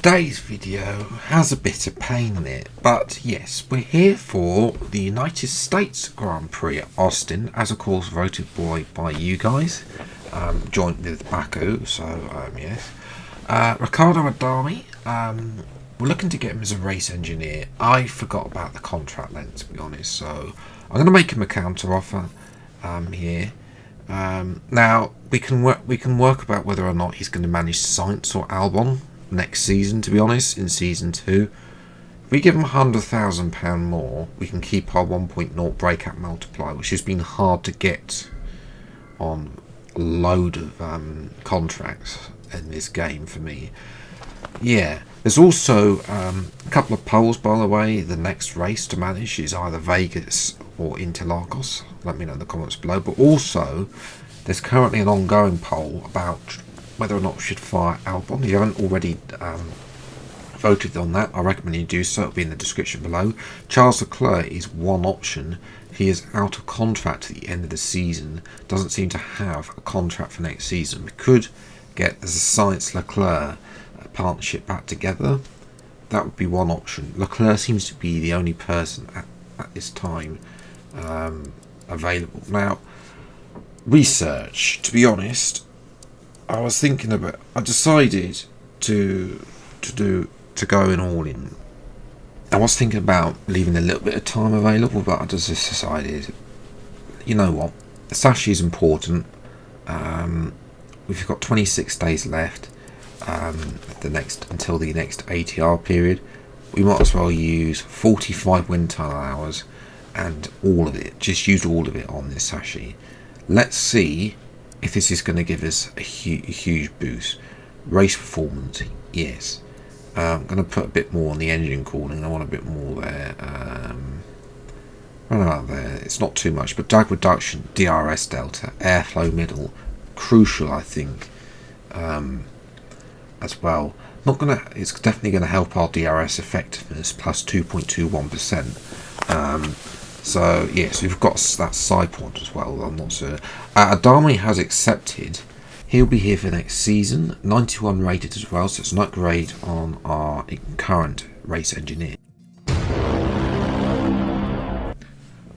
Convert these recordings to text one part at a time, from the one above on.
Today's video has a bit of pain in it, but yes, we're here for the United States Grand Prix at Austin, as of course voted by you guys, joint with Baku, so yes. Riccardo Adami, we're looking to get him as a race engineer. I forgot about the contract length, to be honest, so I'm going to make him a counter offer here. Now we can work about whether or not he's going to manage SAINZ or Albon next season. To be honest, in season 2, if we give him £100,000 more, we can keep our 1.0 breakout multiplier, which has been hard to get on a load of contracts in this game for me. Yeah, there's also a couple of polls, by the way. The next race to manage is either Vegas or Interlagos. Let me know in the comments below. But also, there's currently an ongoing poll about whether or not we should fire Albon. If you haven't already voted on that, I recommend you do so. It'll be in the description below. Charles Leclerc is one option. He is out of contract at the end of the season. Doesn't seem to have a contract for next season. We could get the SAINZ Leclerc partnership back together. That would be one option. Leclerc seems to be the only person at this time available. Now, research, to be honest, I was thinking about, I decided to go in all in. I was thinking about leaving a little bit of time available, but I just decided, you know what, the Sashi is important. We've got 26 days left until the next ATR period. We might as well use 45 wind tunnel hours and all of it. Just use all of it on this Sashi. Let's see if this is going to give us a huge boost. Race performance, yes. I'm going to put a bit more on the engine cooling. I want a bit more there. Right about there. It's not too much, but drag reduction, DRS delta, airflow middle, crucial, I think, as well. It's definitely going to help our DRS effectiveness, plus 2.21%. So yes, we've got that side point as well. I'm not sure. Adami has accepted. He'll be here for next season. 91 rated as well, so it's not great on our current race engineer.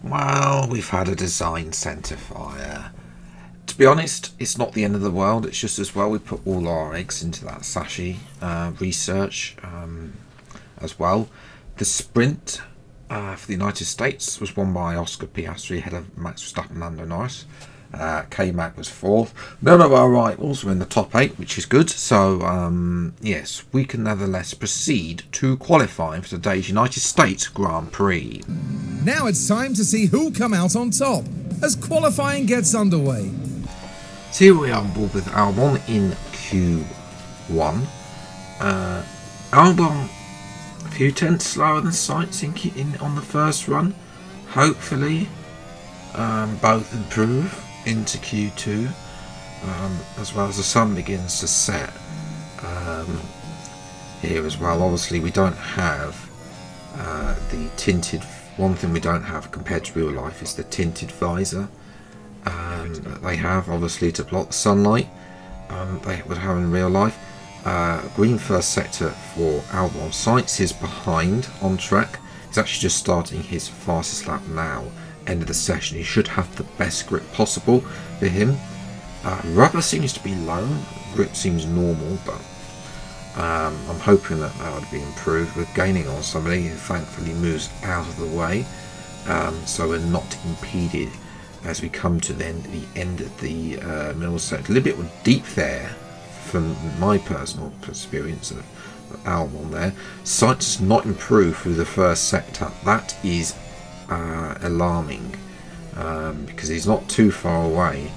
Well, we've had a design centre fire. To be honest, it's not the end of the world. It's just as well we put all our eggs into that Sashi research as well. The sprint for the United States was won by Oscar Piastri ahead of Max Verstappen and Lando Norris. K-Mag was 4th. None of our rivals were in the top 8, which is good. So, yes, we can nevertheless proceed to qualifying for today's United States Grand Prix. Now it's time to see who'll come out on top as qualifying gets underway. So here we are on board with Albon in Q1. Albon a few tenths slower than Sainz on the first run. Hopefully both improve into Q2 as well as the sun begins to set here as well. Obviously we don't have the tinted, one thing we don't have compared to real life is the tinted visor that they have, obviously, to block the sunlight they would have in real life. Green first sector for Albon. Sainz is behind on track. He's actually just starting his fastest lap now. End of the session. He should have the best grip possible for him. Rubber seems to be low. Grip seems normal, but I'm hoping that would be improved. We're gaining on somebody who thankfully moves out of the way, so we're not impeded as we come to then the end of the middle sector. A little bit deep there from my personal experience of Albon there. Sainz does not improve through the first sector. That is alarming because he's not too far away,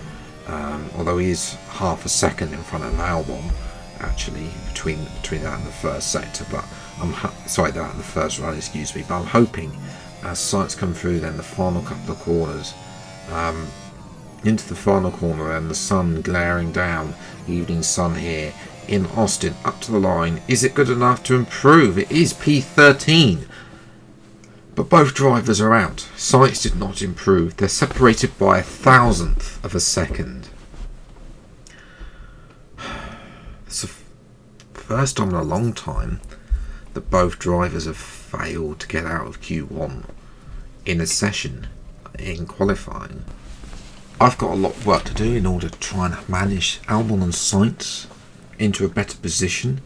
although he is half a second in front of Albon actually between that and the first sector. But that and the first run, excuse me. But I'm hoping as Sainz come through then the final couple of corners, into the final corner and the sun glaring down, evening sun here in Austin, up to the line. Is it good enough to improve? It is P13. But both drivers are out. Sainz did not improve. They're separated by 1,000th of a second. It's a first time in a long time that both drivers have failed to get out of Q1 in a session in qualifying. I've got a lot of work to do in order to try and manage Albon and Sainz into a better position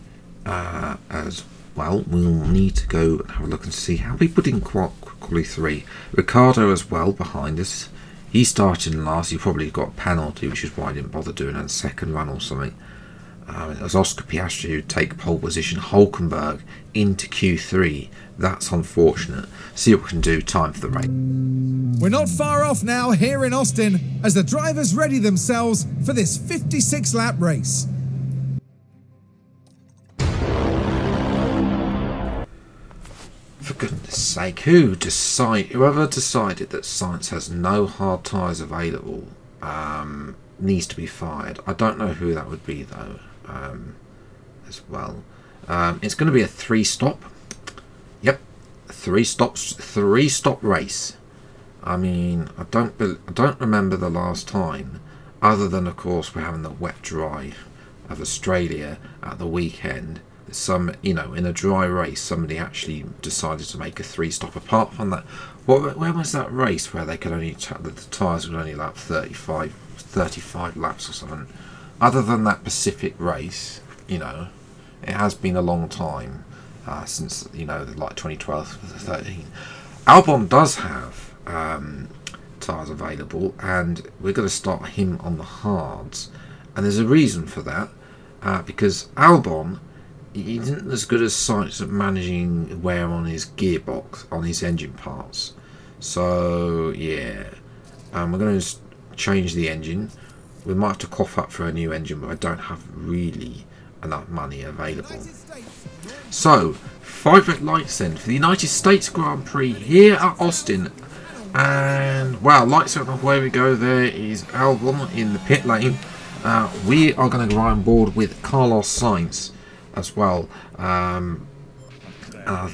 as well. We'll need to go and have a look and see how we put in quali 3. Ricardo as well behind us. He started last. He probably got a penalty, which is why I didn't bother doing a second run or something. It was Oscar Piastri who take pole position. Hulkenberg into Q3. That's unfortunate. See what we can do. Time for the race. We're not far off now here in Austin as the drivers ready themselves for this 56-lap race. For goodness sake, whoever decided that Sainz has no hard tyres available needs to be fired. I don't know who that would be though. As well, it's going to be a 3-stop. Yep, 3 stop race. I mean, I don't remember the last time, other than of course we're having the wet dry of Australia at the weekend. In a dry race, somebody actually decided to make a 3-stop. Apart from that, where was that race where they could only the tyres would only lap 35 laps or something? Other than that Pacific race, it has been a long time since like 2012, 13. Albon does have tyres available, and we're going to start him on the hards, and there's a reason for that, because Albon, he isn't as good as Sainz at managing wear on his gearbox, on his engine parts. So yeah, we're going to change the engine. We might have to cough up for a new engine, but I don't have really enough money available. So 5 red lights then for the United States Grand Prix here at Austin. And wow, lights are off, away we go. There is Albon in the pit lane. We are going to go on board with Carlos Sainz as well.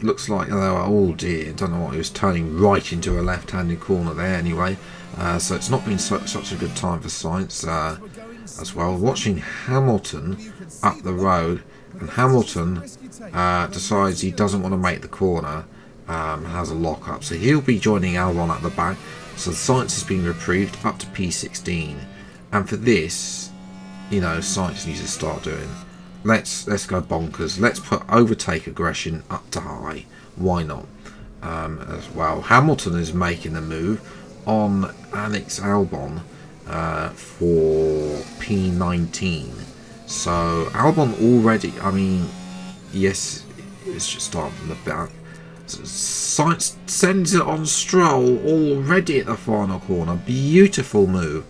Looks like, oh dear, don't know what, he was turning right into a left-handed corner there anyway. So it's not been such a good time for Sainz as well. Watching Hamilton up the road, and Hamilton decides he doesn't want to make the corner, has a lock-up. So he'll be joining Albon at the back. So Sainz has been reprieved up to P16. And for this, Sainz needs to start doing, let's go bonkers. Let's put overtake aggression up to high. Why not? As well, Hamilton is making the move on Alex Albon for P19. So Albon already, yes, it's just starting from the back. Sainz sends it on Stroll already at the final corner. Beautiful move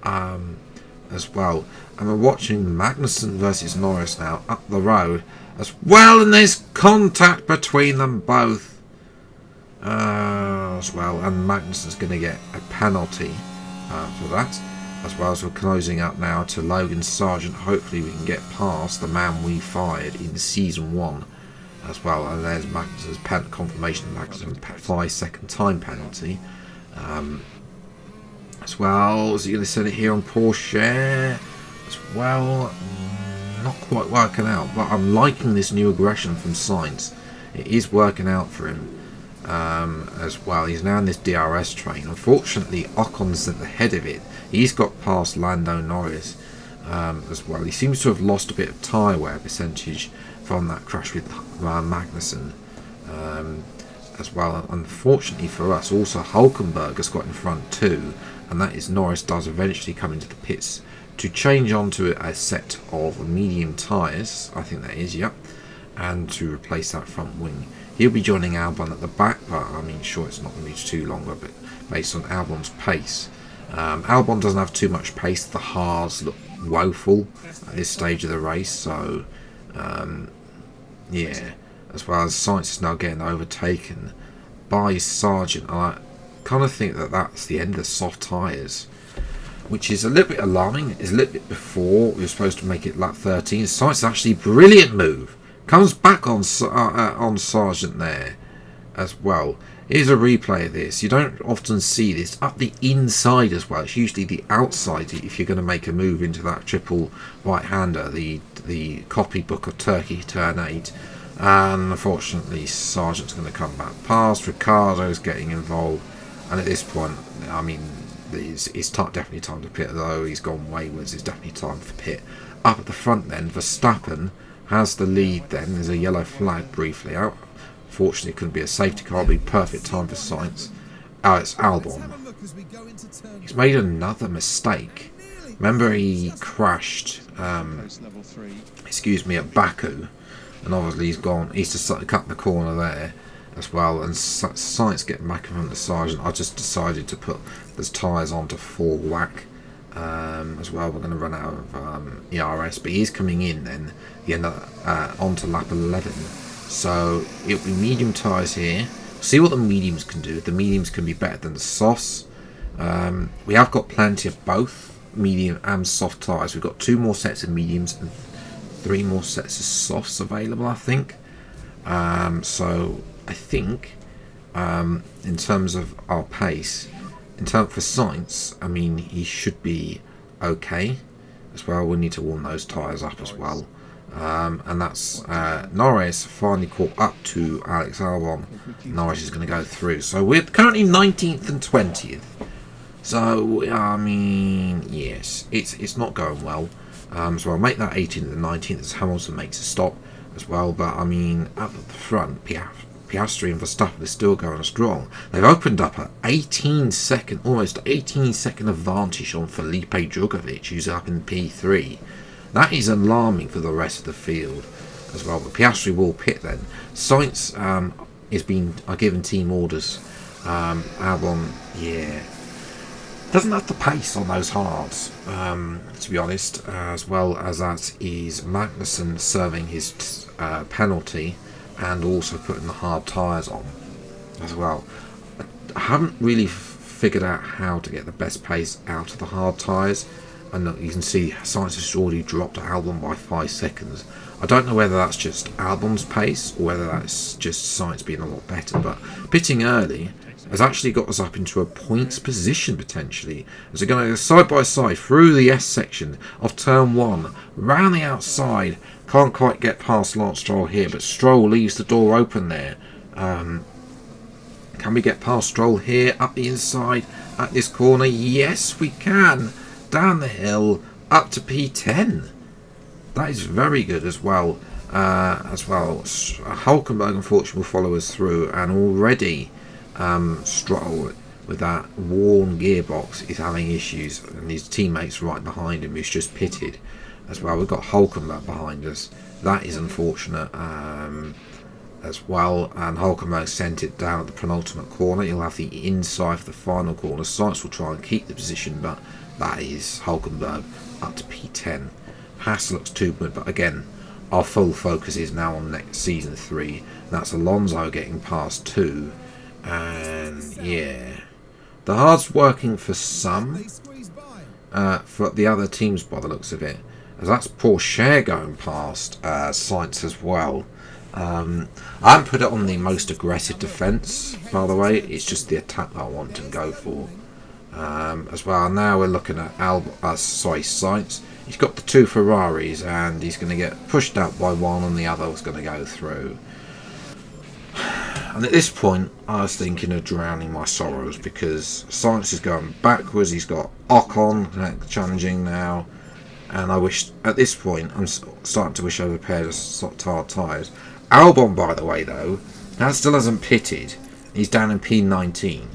as well. And we're watching Magnussen versus Norris now up the road as well, and there's contact between them both as well, and Magnussen's going to get a penalty for that, as well. As we're closing up now to Logan Sargent. Hopefully we can get past the man we fired in season 1 as well. And there's Magnussen's confirmation of Magnussen 5-second time penalty as well. Is he going to send it here on Porsche as well? Not quite working out, but I'm liking this new aggression from Sainz. It is working out for him as well. He's now in this DRS train. Unfortunately, Ocon's at the head of it. He's got past Lando Norris as well. He seems to have lost a bit of tyre wear percentage from that crash with Magnussen as well. Unfortunately for us, also Hulkenberg has got in front too, and that is Norris does eventually come into the pits to change onto a set of medium tyres, I think that is, yep, and to replace that front wing. He'll be joining Albon at the back, but sure, it's not going to be too long, but based on Albon's pace. Albon doesn't have too much pace. The hards look woeful at this stage of the race, so yeah, as well as Sainz is now getting overtaken by Sargent. I kind of think that that's the end of the soft tyres, which is a little bit alarming. It's a little bit before we were supposed to make it lap 13. Sainz actually brilliant move. Comes back on Sargent there as well. Here's a replay of this. You don't often see this up the inside as well. It's usually the outside if you're going to make a move into that triple right-hander, the the copybook of Turkey Turn 8. And unfortunately, Sargent's going to come back past. Ricardo's getting involved. And at this point, I mean, it's definitely time to pit, though he's gone wayward. It's definitely time for pit. Up at the front then, Verstappen has the lead then. There's a yellow flag briefly out. Fortunately, it couldn't be a safety car. It'll be perfect time for Sainz. Oh, it's Albon. He's made another mistake. Remember, he crashed, at Baku. And obviously he's just cut the corner there as well. And Sainz getting back in front of Sargent. I just decided to put those tyres onto 4 whack as well. We're going to run out of ERS. But he's coming in then onto lap 11. So it'll be medium tyres here. See what the mediums can do. The mediums can be better than the softs. We have got plenty of both medium and soft tyres. We've got 2 more sets of mediums and 3 more sets of softs available, I think. So I think in terms of our pace, for Sainz, I mean, he should be okay as well. We need to warm those tyres up as well. And that's Norris finally caught up to Alex Albon. Norris is going to go through. So we're currently 19th and 20th. So, I mean, yes, it's not going well. So I'll make that 18th and 19th as Hamilton makes a stop as well. But, I mean, up at the front, Piastri and Verstappen are still going strong. They've opened up an almost 18 second advantage on Felipe Drugovich, who's up in P3. That is alarming for the rest of the field as well. But Piastri will pit then. Sainz are given team orders. Albon, yeah, doesn't have the pace on those hards, to be honest. As well as that is Magnussen serving his penalty and also putting the hard tyres on as well. I haven't really figured out how to get the best pace out of the hard tyres. And you can see Sainz has already dropped Albon by 5 seconds. I don't know whether that's just Albon's pace or whether that's just Sainz being a lot better. But pitting early has actually got us up into a points position potentially. As we're going to go side by side through the S section of turn 1, round the outside. Can't quite get past Lance Stroll here, but Stroll leaves the door open there. Can we get past Stroll here up the inside at this corner? Yes, we can. Down the hill up to P10. That is very good as well. Hulkenberg unfortunately will follow us through, and already Stroll with that worn gearbox is having issues, and his teammates right behind him who's just pitted as well. We've got Hulkenberg behind us. That is unfortunate as well, and Hulkenberg sent it down at the penultimate corner. He'll have the inside for the final corner. Sainz will try and keep the position, but that is Hulkenberg up to P10. Haas looks too good, but again, our full focus is now on next season 3. That's Alonso getting past 2. And yeah, the hard's working for some, for the other teams by the looks of it. As that's Porsche going past Sainz as well. I haven't put it on the most aggressive defence, by the way. It's just the attack that I want to go for. As well, now we're looking at Sainz. He's got the 2 Ferraris and he's going to get pushed out by one and the other is going to go through. And at this point I was thinking of drowning my sorrows because Sainz is going backwards. He's got Ocon challenging now, and I wish at this point I'm starting to wish I had a pair of hard tyres. Albon, by the way, though, that still hasn't pitted. He's down in P19.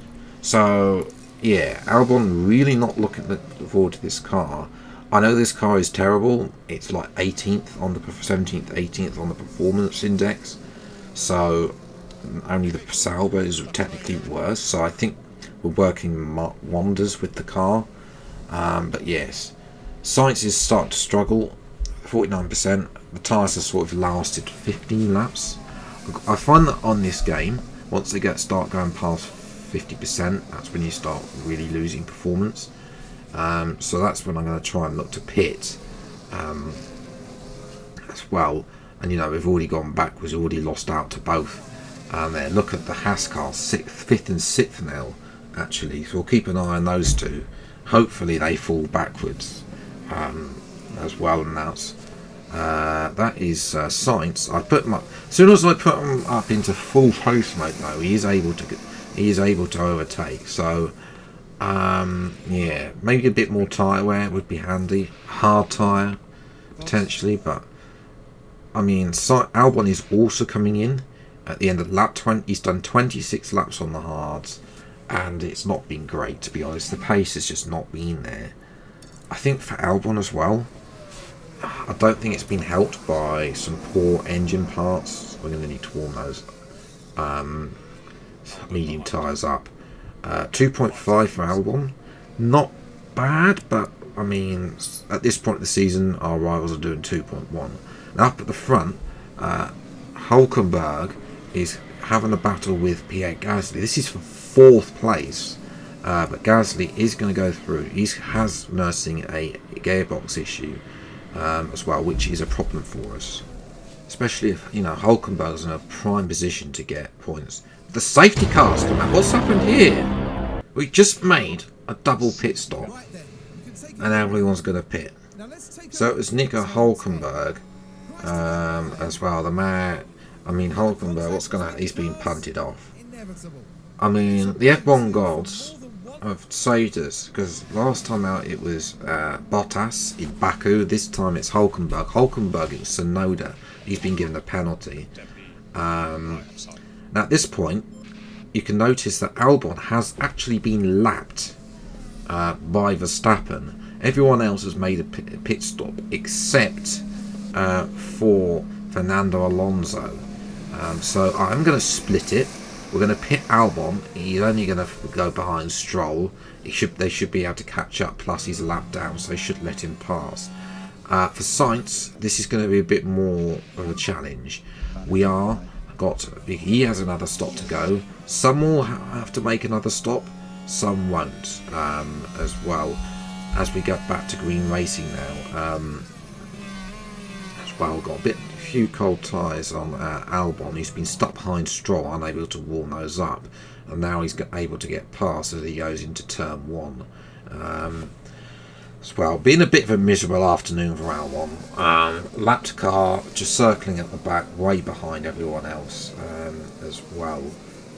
So yeah, Albon really not looking forward to this car. I know this car is terrible. It's like 18th on the 17th, 18th on the performance index. So only the Sauber is technically worse. So I think we're working wonders with the car. But yes, Sainz is starting to struggle. 49%. The tyres have sort of lasted 15 laps. I find that on this game, once they start going past 50%, that's when you start really losing performance. So that's when I'm going to try and look to pit as well. And you know, we've already gone backwards, already lost out to both. And then look at the Haas car, 5th and 6th now, actually. So we'll keep an eye on those two. Hopefully they fall backwards as well. And that's That is SAINZ. I put him up as soon as I put him up into full post mode. Though he is able to overtake. So yeah, maybe a bit more tyre wear would be handy. Hard tyre potentially, but I mean, Albon is also coming in at the end of lap 20. He's done 26 laps on the hards, and it's not been great, to be honest. The pace has just not been there. I think for Albon as well, I don't think it's been helped by some poor engine parts. We're going to need to warm those medium tyres up. 2.5 for Albon. Not bad, but I mean, at this point of the season, our rivals are doing 2.1. Now, up at the front, Hulkenberg is having a battle with Pierre Gasly. This is for 4th place, but Gasly is going to go through. He has nursing a gearbox issue as well, which is a problem for us, especially if Hulkenberg's in a prime position to get points. The safety cars come out. What's happened here? We just made a double pit stop, and everyone's going to pit. So it was Nico Hulkenberg as well. The man, Hulkenberg, what's going to happen? He's been punted off. I mean, the F1 gods have saved us, because last time out it was Bottas in Baku. This time it's Hulkenberg. Hulkenberg in Sonoda. He's been given a penalty. Now at this point, you can notice that Albon has actually been lapped by Verstappen. Everyone else has made a pit stop except for Fernando Alonso. So I'm going to split it. We're going to pit Albon. He's only going to go behind Stroll. They should be able to catch up. Plus he's a lap down, so they should let him pass. For Sainz, this is going to be a bit more of a challenge. He has another stop to go. Some will have to make another stop. Some won't as well, as we get back to green racing now. As well, got a few cold tyres on Albon. He's been stuck behind Stroll, unable to warm those up, and now he's able to get past as he goes into turn 1. As well, been a bit of a miserable afternoon for Albon. Lapped car, just circling at the back, way behind everyone else as well.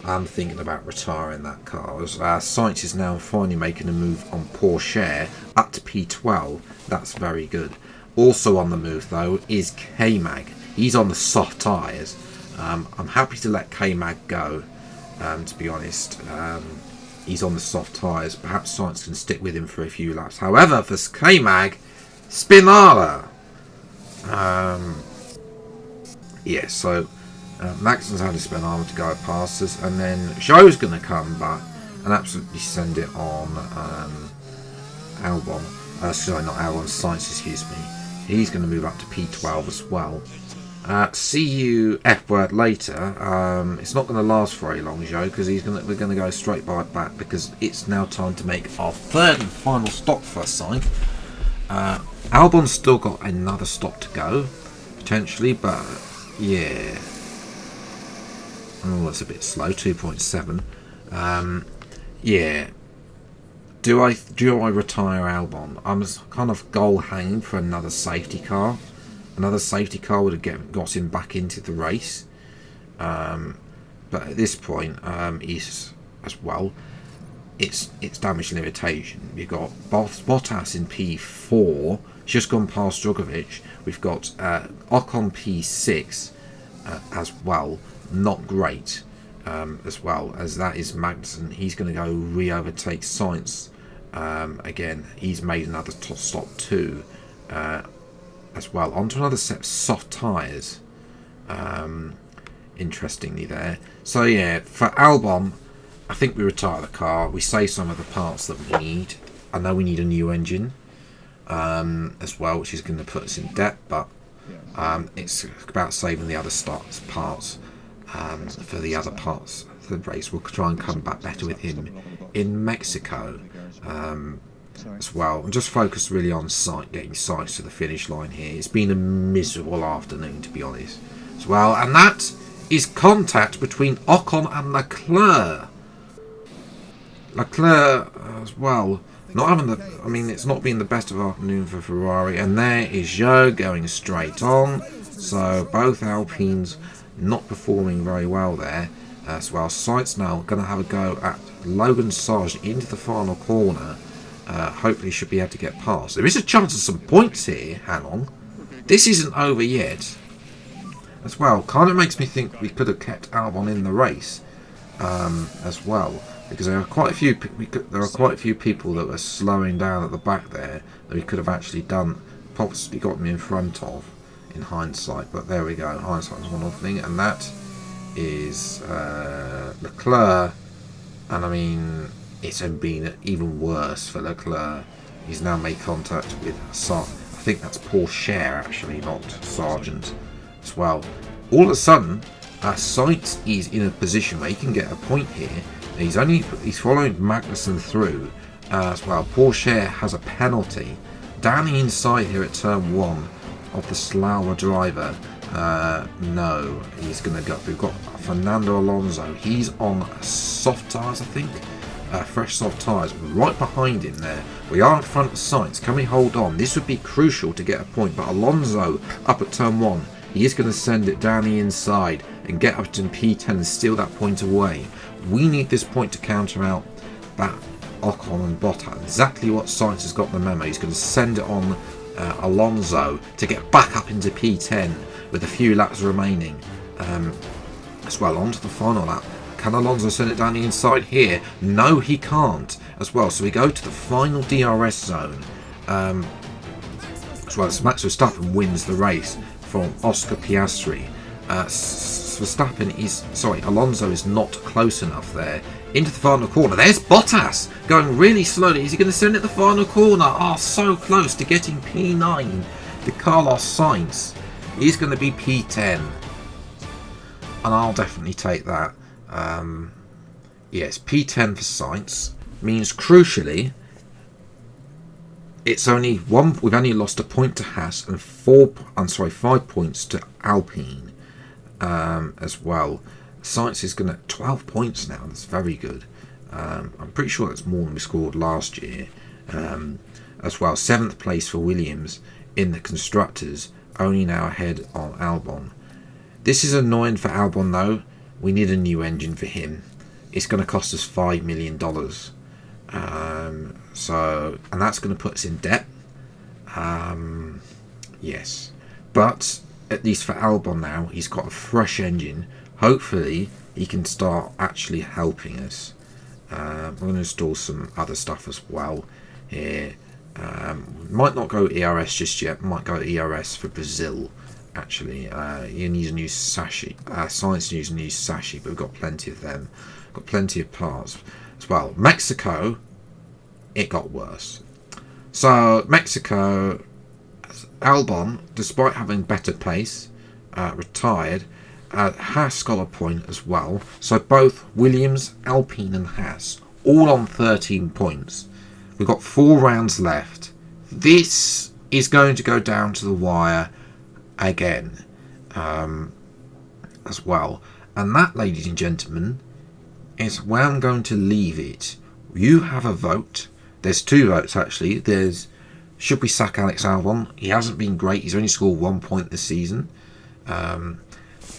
I'm thinking about retiring that car. As Sainz is now finally making a move on Porsche up to P12. That's very good. Also on the move though is K-Mag. He's on the soft tyres. I'm happy to let K-Mag go, to be honest. He's on the soft tyres. Perhaps Sainz can stick with him for a few laps. However, for K-Mag, Spinala. Yeah, so Maxon's had a Spinala to go past us, and then Zhou's going to come back and absolutely send it on Albon. Sorry, not Albon, Sainz, excuse me. He's going to move up to P12 as well. See you F-word later. It's not going to last very long, Zhou, because we're going to go straight back because it's now time to make our 3rd and final stop for a Sainz. Albon's still got another stop to go, potentially, but yeah. Oh, that's a bit slow, 2.7. Yeah. Do I retire Albon? I'm kind of goal hanging for another safety car. Another safety car would have got him back into the race. But at this point, he's as well. It's damage limitation. We've got Bottas in P4. He's just gone past Djokovic. We've got Ocon P6 as well. Not great. As well as that is Magnussen. He's going to go re-overtake Sainz. Again, he's made another stop too. As well, onto another set of soft tyres. Interestingly there. So yeah, for Albon, I think we retire the car. We save some of the parts that we need. I know we need a new engine as well, which is going to put us in debt, but it's about saving the other parts for the other parts of the race. We'll try and come back better with him in Mexico. As well, and just focus really on getting Sainz to the finish line here. It's been a miserable afternoon, to be honest, as well, and that is contact between Ocon and Leclerc. Leclerc as well Not having the, I mean, it's not been the best of afternoon for Ferrari, and there is Joe going straight on. So both Alpines not performing very well there as well. Sainz now going to have a go at Logan Sargent into the final corner. Hopefully should be able to get past. There is a chance of some points here. Hang on, this isn't over yet as well. Kind of makes me think we could have kept Albon in the race as well, because there are quite a few people that were slowing down at the back there that we could have actually done, possibly got them in front of in hindsight. But there we go, hindsight is one other thing, and that is Leclerc. And I mean, it's been even worse for Leclerc. He's now made contact with Sargent. I think that's Porsche actually, not Sargent as well. All of a sudden, Sainz is in a position where he can get a point here. He's following Magnussen through as well. Porsche has a penalty down the inside here at turn 1 of the slower driver. No, he's going to go. We've got Fernando Alonso. He's on soft tyres, I think. Fresh soft tyres. Right behind him there. We are in front of Sainz. Can we hold on? This would be crucial to get a point. But Alonso up at turn 1. He is going to send it down the inside and get up to P10 and steal that point away. We need this point to counter out that Ocon and Bottas. Exactly what Sainz has got the memo. He's going to send it on Alonso to get back up into P10 with a few laps remaining as well. On to the final lap. Can Alonso send it down the inside here? No, he can't as well. So we go to the final DRS zone as well. Max Verstappen wins the race from Oscar Piastri. Alonso is not close enough there. Into the final corner. There's Bottas going really slowly. Is he going to send it the final corner? Oh, so close to getting P9 to Carlos Sainz. He's going to be P10. And I'll definitely take that. Yes, P10 for Sainz means crucially it's only one. We've only lost a point to Haas and 5 points to Alpine as well. Sainz is going to 12 points now. That's very good. I'm pretty sure that's more than we scored last year as well. 7th place for Williams in the constructors, only now ahead on Albon. This is annoying for Albon though. We need a new engine for him. It's going to cost us $5 million. And that's going to put us in debt. Yes. But at least for Albon now, he's got a fresh engine. Hopefully, he can start actually helping us. We're going to install some other stuff as well here. Might not go ERS just yet. Might go ERS for Brazil. Actually, you need a new sashi. Sainz needs a new sashi, but we've got plenty of them. Got plenty of parts as well. Mexico, it got worse. So Mexico, Albon, despite having better pace, retired. Haas got a point as well. So both Williams, Alpine, and Haas all on 13 points. We've got 4 rounds left. This is going to go down to the wire again as well, and that, ladies and gentlemen, is where I'm going to leave it. You have a vote. There's 2 votes actually. There's, should we sack Alex Albon? He hasn't been great. He's only scored 1 point this season.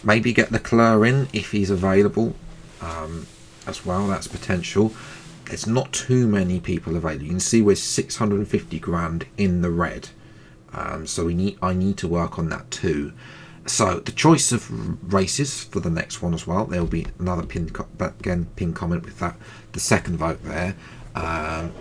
Maybe get Leclerc in if he's available as well. That's potential. There's not too many people available. You can see we're 650 grand in the red. So I need to work on that too. So the choice of races for the next one as well. There will be another pin comment with that. The second vote there,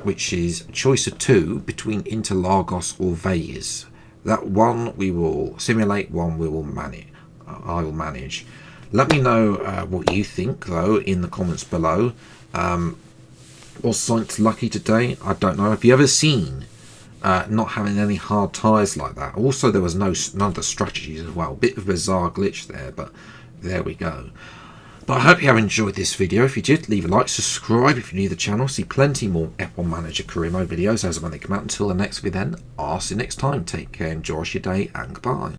which is a choice of 2 between Interlagos or Vegas. That one we will simulate. One we will manage. I will manage. Let me know what you think though in the comments below. Was Sainz lucky today? I don't know. Have you ever seen not having any hard tyres like that? Also, there was none of the strategies as well. Bit of a bizarre glitch there, but there we go. But I hope you have enjoyed this video. If you did, leave a like, subscribe if you're new to the channel. See plenty more F1 Manager career mode videos as and when they come out. Until the next video then, I'll see you next time. Take care, enjoy your day, and goodbye.